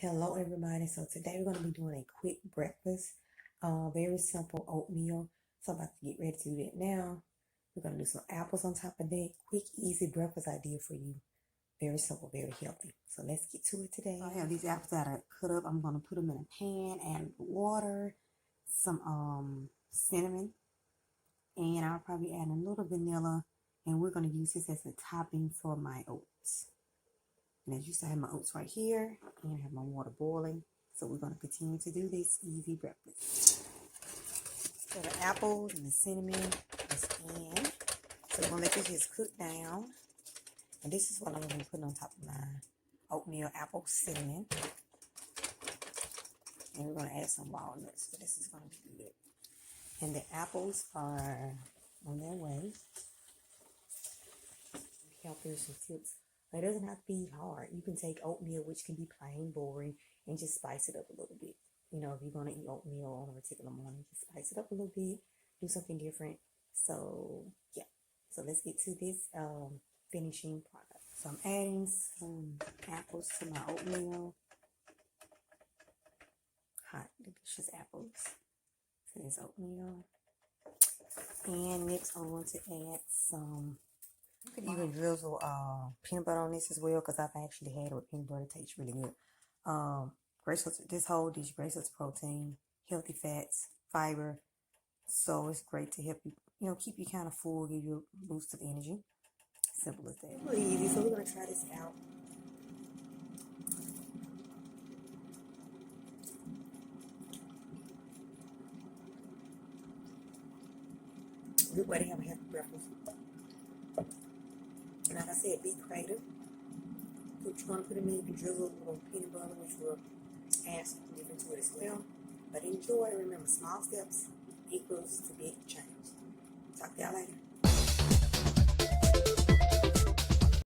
Hello everybody. So today we're going to be doing a quick breakfast. Very simple oatmeal. So I'm about to get ready to do that now. We're going to do some apples on top of that. Quick, easy breakfast idea for you. Very simple, very healthy. So let's get to it today. So I have these apples that I cut up. I'm going to put them in a pan, add water, some cinnamon, and I'll probably add a little vanilla. And we're going to use this as a topping for my oats. And as you see, I have my oats right here, and I have my water boiling. So we're going to continue to do this easy breakfast. So the apples and the cinnamon is in. So we're going to let this just cook down. And this is what I'm going to be putting on top of my oatmeal apple cinnamon. And we're going to add some walnuts. So this is going to be good. And the apples are on their way. Help you with some tips. It doesn't have to be hard. You can take oatmeal, which can be plain, boring, and just spice it up a little bit. You know, if you're going to eat oatmeal on a particular morning, just spice it up a little bit, do something different. So, yeah. So, let's get to this finishing product. So, I'm adding some apples to my oatmeal. Hot, delicious apples to this oatmeal. And next, I want to add some... You could even drizzle peanut butter on this as well, because I've actually had it with peanut butter. It tastes really good. This whole dish, great source of protein, healthy fats, fiber. So it's great to help you, keep you kind of full, give you a boost of energy. Simple as that. Really easy. So we're going to try this out. Good way to have a healthy breakfast. And like I said, be creative. What you want to put in there, you can drizzle a little peanut butter, which will add something different to it as well. But enjoy. Remember, small steps equals to big change. Talk to y'all later.